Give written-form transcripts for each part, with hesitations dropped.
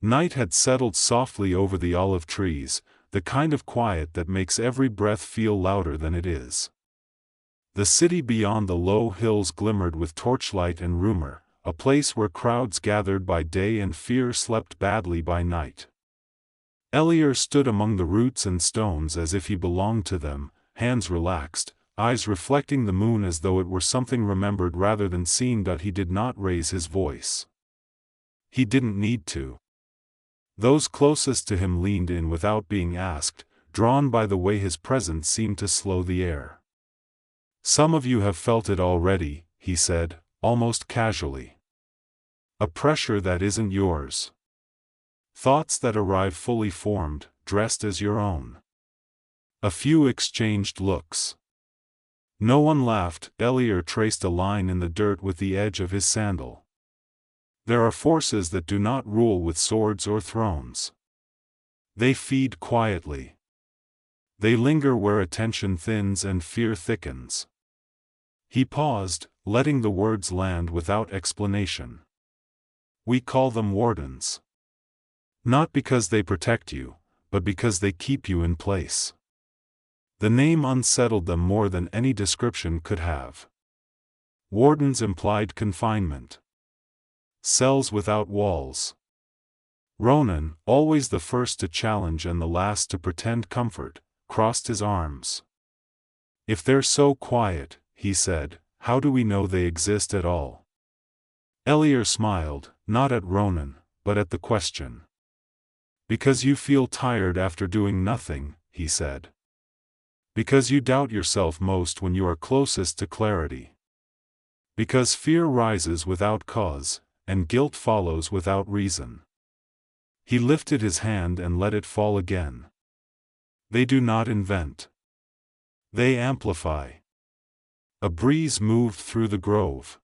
Night had settled softly over the olive trees, the kind of quiet that makes every breath feel louder than it is. The city beyond the low hills glimmered with torchlight and rumor, a place where crowds gathered by day and fear slept badly by night. Elier stood among the roots and stones as if he belonged to them, hands relaxed, eyes reflecting the moon as though it were something remembered rather than seen. But he did not raise his voice. He didn't need to. Those closest to him leaned in without being asked, drawn by the way his presence seemed to slow the air. "Some of you have felt it already," he said, almost casually. "A pressure that isn't yours. Thoughts that arrive fully formed, dressed as your own." A few exchanged looks. No one laughed. Elier traced a line in the dirt with the edge of his sandal. "There are forces that do not rule with swords or thrones. They feed quietly. They linger where attention thins and fear thickens." He paused, letting the words land without explanation. "We call them wardens. Not because they protect you, but because they keep you in place." The name unsettled them more than any description could have. Wardens implied confinement. Cells without walls. Ronan, always the first to challenge and the last to pretend comfort, crossed his arms. "If they're so quiet," he said, "how do we know they exist at all?" Elier smiled, not at Ronan, but at the question. "Because you feel tired after doing nothing," he said. "Because you doubt yourself most when you are closest to clarity. Because fear rises without cause, and guilt follows without reason." He lifted his hand and let it fall again. "They do not invent. They amplify." A breeze moved through the grove.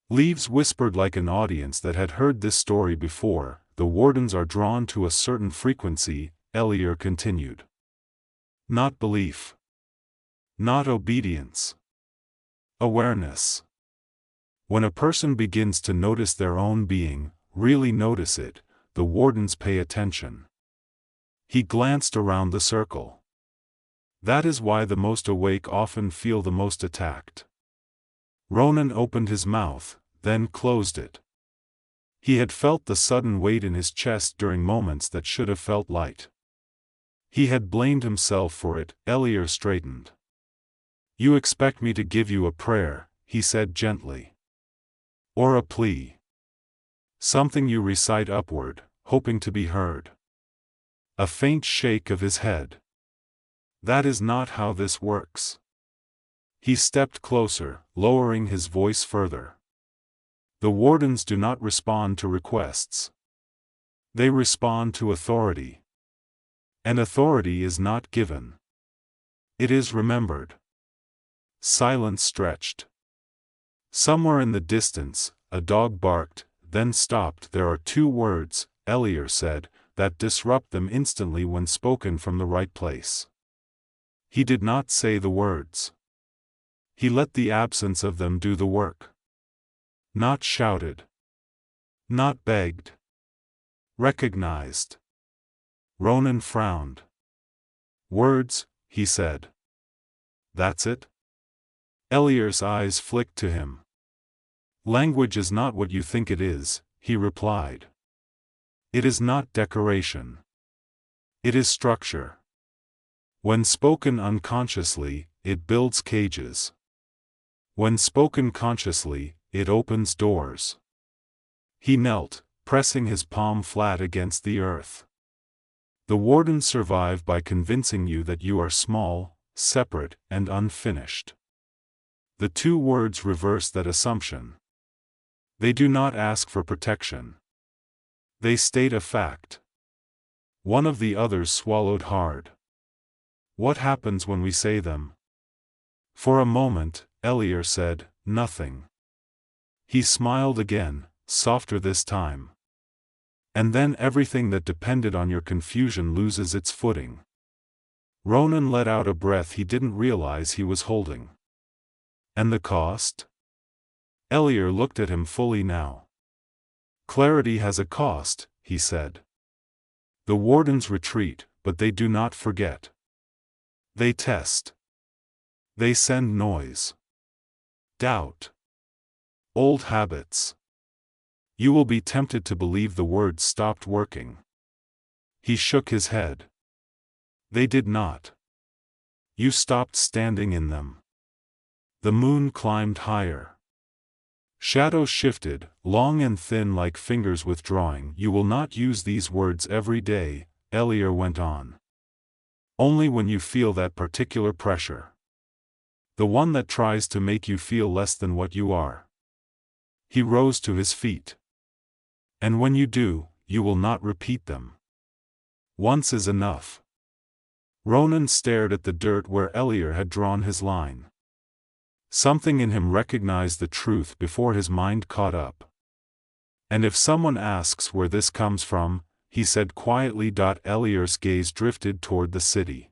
Leaves whispered like an audience that had heard this story before. "The wardens are drawn to a certain frequency," Elier continued. "Not belief. Not obedience. Awareness. When a person begins to notice their own being, really notice it, the wardens pay attention." He glanced around the circle. "That is why the most awake often feel the most attacked." Ronan opened his mouth, then closed it. He had felt the sudden weight in his chest during moments that should have felt light. He had blamed himself for it. Elier straightened. "You expect me to give you a prayer," he said gently. "Or a plea. Something you recite upward, hoping to be heard." A faint shake of his head. "That is not how this works." He stepped closer, lowering his voice further. "The wardens do not respond to requests. They respond to authority. And authority is not given. It is remembered." Silence stretched. Somewhere in the distance, a dog barked, then stopped. "There are two words," Elier said, "that disrupt them instantly when spoken from the right place." He did not say the words. He let the absence of them do the work. Not shouted. Not begged. Recognized. Ronan frowned. "Words," he said. "That's it?" Elier's eyes flicked to him. "Language is not what you think it is," he replied. "It is not decoration. It is structure. When spoken unconsciously, it builds cages. When spoken consciously, it opens doors." He knelt, pressing his palm flat against the earth. "The wardens survive by convincing you that you are small, separate, and unfinished." The two words reverse that assumption. They do not ask for protection. They state a fact. One of the others swallowed hard. "What happens when we say them?" For a moment, Elier said, "Nothing." He smiled again, softer this time. "And then everything that depended on your confusion loses its footing." Ronan let out a breath he didn't realize he was holding. "And the cost?" Elier looked at him fully now. "Clarity has a cost," he said. The wardens retreat, but they do not forget. They test. They send noise. Doubt. Old habits. You will be tempted to believe the words stopped working. He shook his head. They did not. You stopped standing in them. The moon climbed higher. Shadows shifted, long and thin like fingers withdrawing. You will not use these words every day, Elier went on. Only when you feel that particular pressure. The one that tries to make you feel less than what you are. He rose to his feet. And when you do, you will not repeat them. Once is enough. Ronan stared at the dirt where Elier had drawn his line. Something in him recognized the truth before his mind caught up. And if someone asks where this comes from, he said quietly. Elier's gaze drifted toward the city.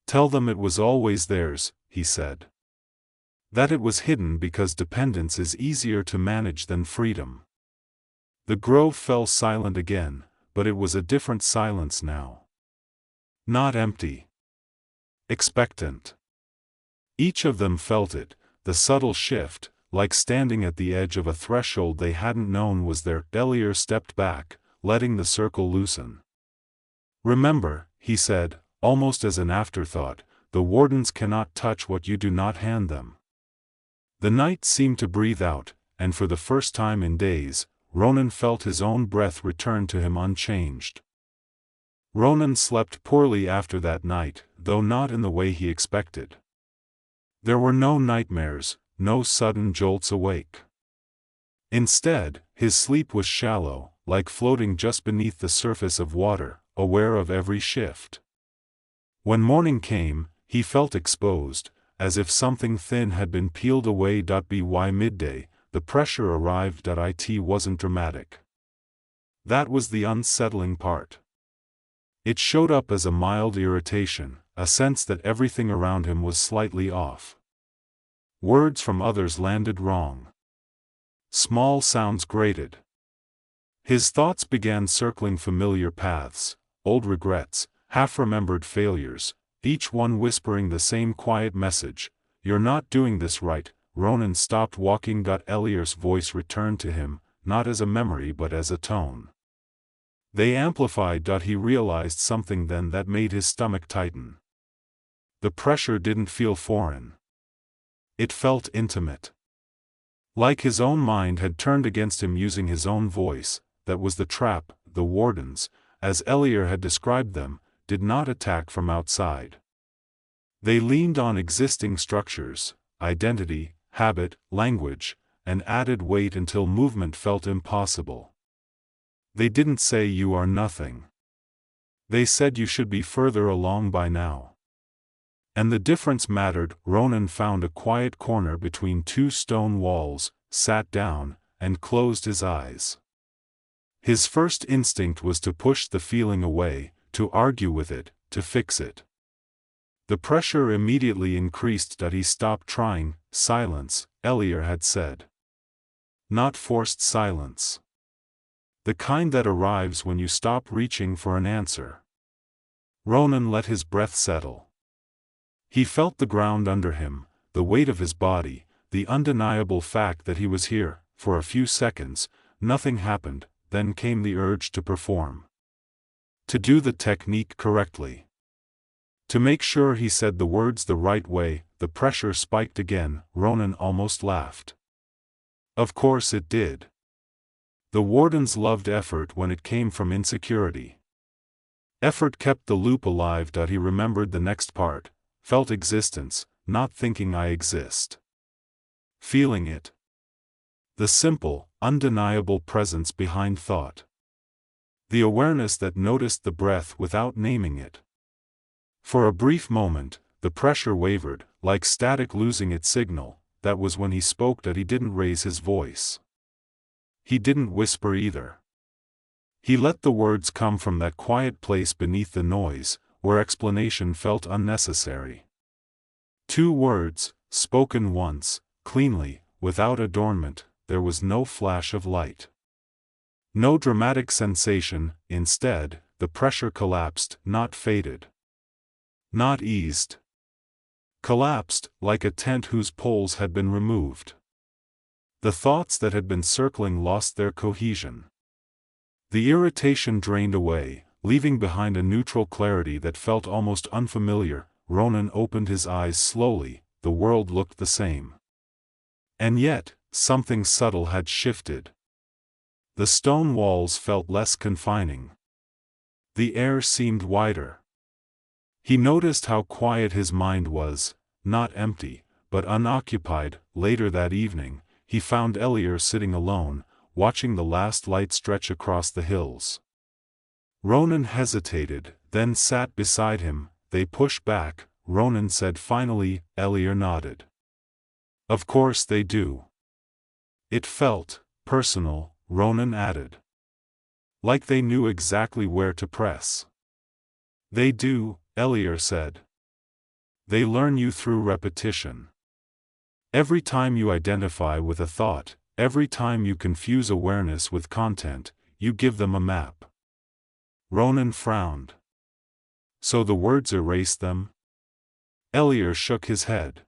Tell them it was always theirs, he said. That it was hidden because dependence is easier to manage than freedom. The grove fell silent again, but it was a different silence now. Not empty. Expectant. Each of them felt it, the subtle shift, like standing at the edge of a threshold they hadn't known was there. Elier stepped back, letting the circle loosen. Remember, he said, almost as an afterthought, the wardens cannot touch what you do not hand them. The night seemed to breathe out, and for the first time in days, Ronan felt his own breath return to him unchanged. Ronan slept poorly after that night, though not in the way he expected. There were no nightmares, no sudden jolts awake. Instead, his sleep was shallow, like floating just beneath the surface of water, aware of every shift. When morning came, he felt exposed, as if something thin had been peeled away. By midday, the pressure arrived. It wasn't dramatic. That was the unsettling part. It showed up as a mild irritation, a sense that everything around him was slightly off. Words from others landed wrong. Small sounds grated. His thoughts began circling familiar paths, old regrets, half-remembered failures, each one whispering the same quiet message, "You're not doing this right." Ronan stopped walking. Elier's voice returned to him, not as a memory but as a tone. They amplified. He realized something then that made his stomach tighten. The pressure didn't feel foreign. It felt intimate. Like his own mind had turned against him using his own voice. That was the trap. The wardens, as Elier had described them, did not attack from outside. They leaned on existing structures, identity, habit, language, and added weight until movement felt impossible. They didn't say you are nothing. They said you should be further along by now. And the difference mattered. Ronan found a quiet corner between two stone walls, sat down, and closed his eyes. His first instinct was to push the feeling away, to argue with it, to fix it. The pressure immediately increased. He stopped trying. Silence, Elier had said. Not forced silence. The kind that arrives when you stop reaching for an answer. Ronan let his breath settle. He felt the ground under him, the weight of his body, the undeniable fact that he was here. For a few seconds, nothing happened, then came the urge to perform. To do the technique correctly. To make sure he said the words the right way. The pressure spiked again. Ronan almost laughed. Of course it did. The wardens loved effort when it came from insecurity. Effort kept the loop alive. He remembered the next part, felt existence, not thinking I exist. Feeling it. The simple, undeniable presence behind thought. The awareness that noticed the breath without naming it. For a brief moment, the pressure wavered, like static losing its signal. That was when he spoke. He didn't raise his voice. He didn't whisper either. He let the words come from that quiet place beneath the noise, where explanation felt unnecessary. Two words, spoken once, cleanly, without adornment. There was no flash of light. No dramatic sensation, instead, the pressure collapsed, not faded. Not eased. Collapsed, like a tent whose poles had been removed. The thoughts that had been circling lost their cohesion. The irritation drained away, leaving behind a neutral clarity that felt almost unfamiliar. Ronan opened his eyes slowly. The world looked the same. And yet, something subtle had shifted. The stone walls felt less confining. The air seemed wider. He noticed how quiet his mind was, not empty, but unoccupied. Later that evening, he found Elier sitting alone, watching the last light stretch across the hills. Ronan hesitated, then sat beside him. They pushed back, Ronan said finally. Elier nodded. Of course they do. It felt personal, Ronan added. Like they knew exactly where to press. They do, Elier said. They learn you through repetition. Every time you identify with a thought, every time you confuse awareness with content, you give them a map. Ronan frowned. So the words erase them? Elier shook his head.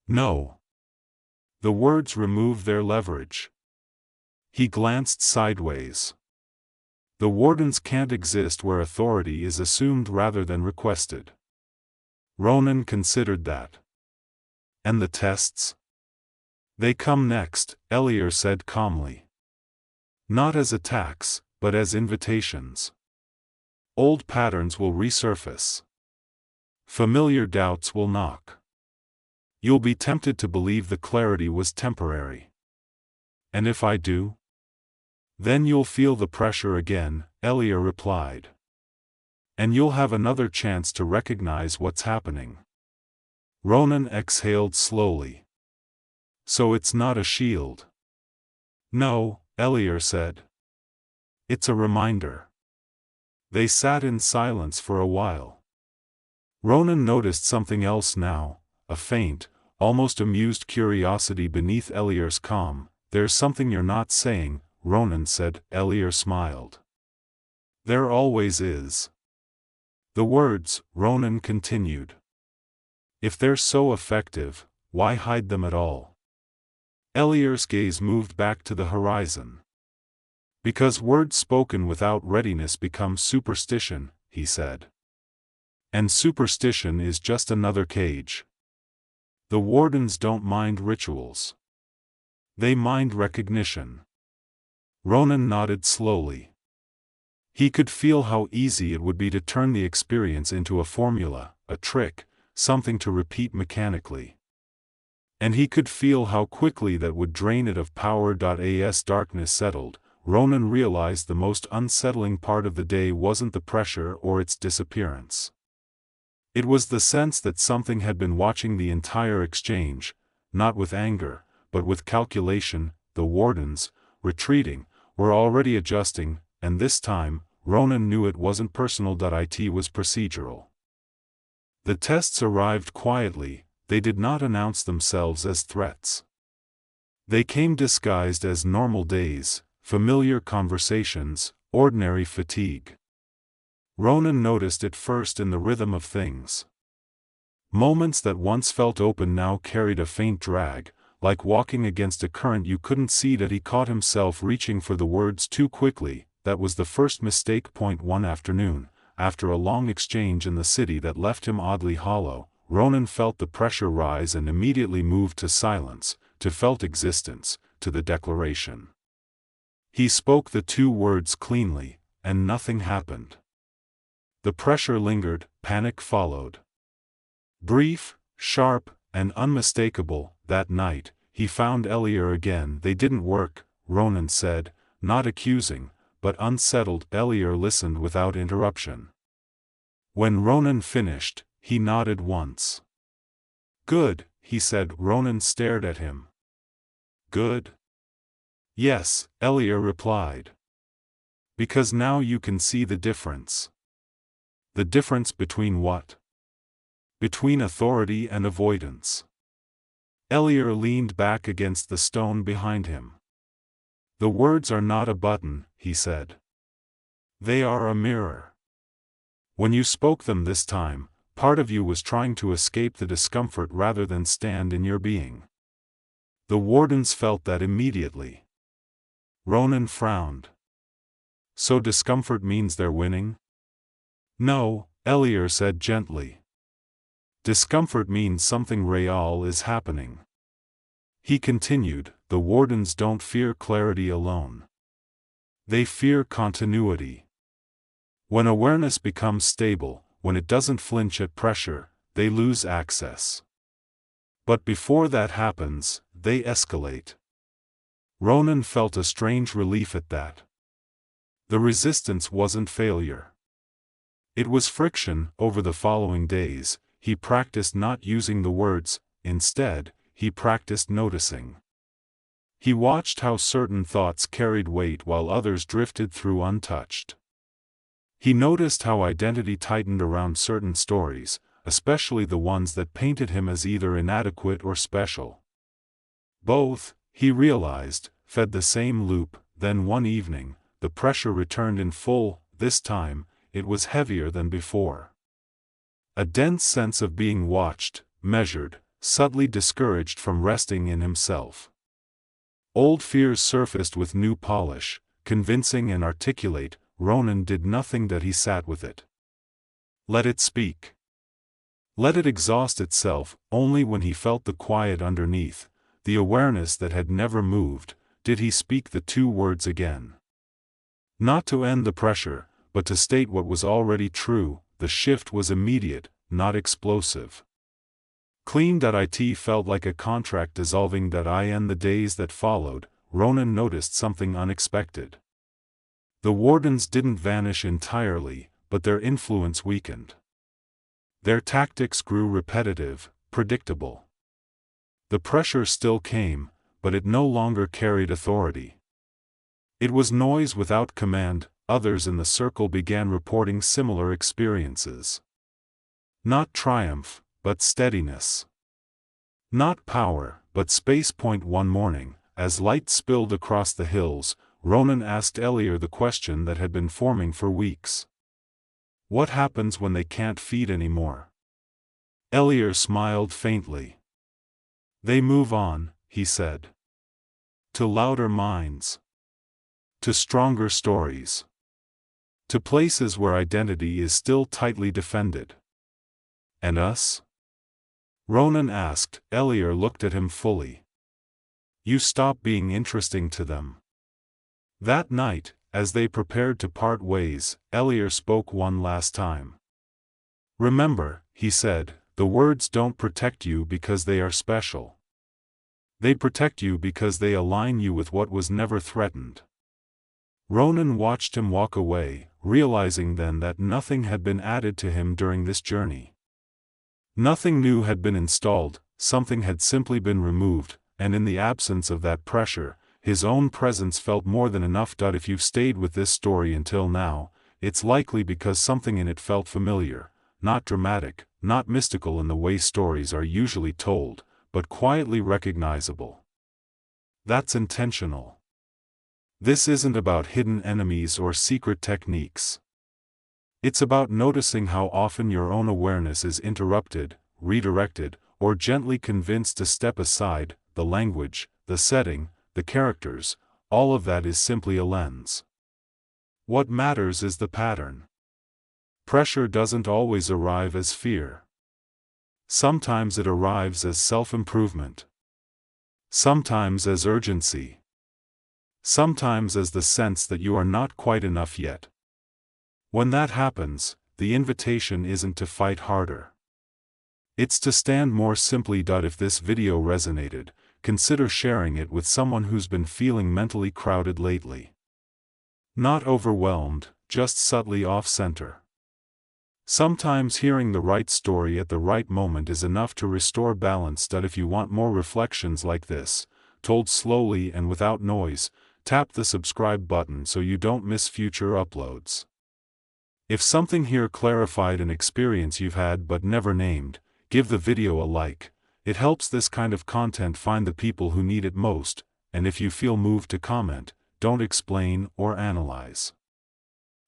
No. The words remove their leverage. He glanced sideways. The wardens can't exist where authority is assumed rather than requested. Ronan considered that. And the tests? They come next, Elier said calmly. Not as attacks, but as invitations. Old patterns will resurface. Familiar doubts will knock. You'll be tempted to believe the clarity was temporary. And if I do? Then you'll feel the pressure again, Elier replied. And you'll have another chance to recognize what's happening. Ronan exhaled slowly. So it's not a shield. No, Elier said. It's a reminder. They sat in silence for a while. Ronan noticed something else now, a faint, almost amused curiosity beneath Elier's calm. There's something you're not saying, Ronan said. Elier smiled. There always is. The words, Ronan continued. If they're so effective, why hide them at all? Elier's gaze moved back to the horizon. Because words spoken without readiness become superstition, he said. And superstition is just another cage. The wardens don't mind rituals. They mind recognition. Ronan nodded slowly. He could feel how easy it would be to turn the experience into a formula, a trick, something to repeat mechanically. And he could feel how quickly that would drain it of power. As darkness settled, Ronan realized the most unsettling part of the day wasn't the pressure or its disappearance. It was the sense that something had been watching the entire exchange, not with anger, but with calculation. The wardens, retreating, were already adjusting, and this time, Ronan knew it wasn't personal. It was procedural. The tests arrived quietly. They did not announce themselves as threats. They came disguised as normal days, familiar conversations, ordinary fatigue. Ronan noticed it first in the rhythm of things. Moments that once felt open now carried a faint drag, like walking against a current you couldn't see. He caught himself reaching for the words too quickly. That was the first mistake. One afternoon, after a long exchange in the city that left him oddly hollow, Ronan felt the pressure rise and immediately moved to silence, to felt existence, to the declaration. He spoke the two words cleanly, and nothing happened. The pressure lingered, panic followed. Brief, sharp, and unmistakable. That night, he found Elier again. They didn't work, Ronan said, not accusing, but unsettled. Elier listened without interruption. When Ronan finished, he nodded once. Good, he said. Ronan stared at him. Good? Yes, Elier replied. Because now you can see the difference. The difference between what? Between authority and avoidance. Elier leaned back against the stone behind him. The words are not a button, he said. They are a mirror. When you spoke them this time, part of you was trying to escape the discomfort rather than stand in your being. The wardens felt that immediately. Ronan frowned. So discomfort means they're winning? No, Elier said gently. Discomfort means something real is happening. He continued, the wardens don't fear clarity alone. They fear continuity. When awareness becomes stable, when it doesn't flinch at pressure, they lose access. But before that happens, they escalate. Ronan felt a strange relief at that. The resistance wasn't failure. It was friction. Over the following days, he practiced not using the words, instead, he practiced noticing. He watched how certain thoughts carried weight while others drifted through untouched. He noticed how identity tightened around certain stories, especially the ones that painted him as either inadequate or special. Both, he realized, fed the same loop. Then one evening, the pressure returned in full. This time, it was heavier than before. A dense sense of being watched, measured, subtly discouraged from resting in himself. Old fears surfaced with new polish, convincing and articulate. Ronan did nothing that he sat with it. Let it speak. Let it exhaust itself. Only when he felt the quiet underneath, the awareness that had never moved, did he speak the two words again. Not to end the pressure, but to state what was already true. The shift was immediate, not explosive. Clean.it felt like a contract dissolving. In the days that followed, Ronan noticed something unexpected. The wardens didn't vanish entirely, but their influence weakened. Their tactics grew repetitive, predictable. The pressure still came, but it no longer carried authority. It was noise without command. Others in the circle began reporting similar experiences. Not triumph, but steadiness. Not power, but space. One morning, as light spilled across the hills, Ronan asked Elier the question that had been forming for weeks. What happens when they can't feed anymore? Elier smiled faintly. They move on, he said. To louder minds. To stronger stories. To places where identity is still tightly defended. And us? Ronan asked. Elier looked at him fully. You stop being interesting to them. That night, as they prepared to part ways, Elier spoke one last time. Remember, he said, the words don't protect you because they are special. They protect you because they align you with what was never threatened. Ronan watched him walk away, realizing then that nothing had been added to him during this journey. Nothing new had been installed, something had simply been removed, and in the absence of that pressure, his own presence felt more than enough. If you've stayed with this story until now, it's likely because something in it felt familiar, not dramatic, not mystical in the way stories are usually told, but quietly recognizable. That's intentional. This isn't about hidden enemies or secret techniques. It's about noticing how often your own awareness is interrupted, redirected, or gently convinced to step aside. The language, the setting, the characters, all of that is simply a lens. What matters is the pattern. Pressure doesn't always arrive as fear. Sometimes it arrives as self-improvement. Sometimes as urgency. Sometimes as the sense that you are not quite enough yet. When that happens, the invitation isn't to fight harder. It's to stand more simply. If this video resonated, consider sharing it with someone who's been feeling mentally crowded lately. Not overwhelmed, just subtly off-center. Sometimes hearing the right story at the right moment is enough to restore balance. If you want more reflections like this, told slowly and without noise, tap the subscribe button so you don't miss future uploads. If something here clarified an experience you've had but never named, give the video a like. It helps this kind of content find the people who need it most, and if you feel moved to comment, don't explain or analyze.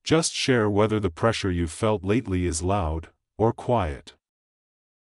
Just share whether the pressure you've felt lately is loud or quiet.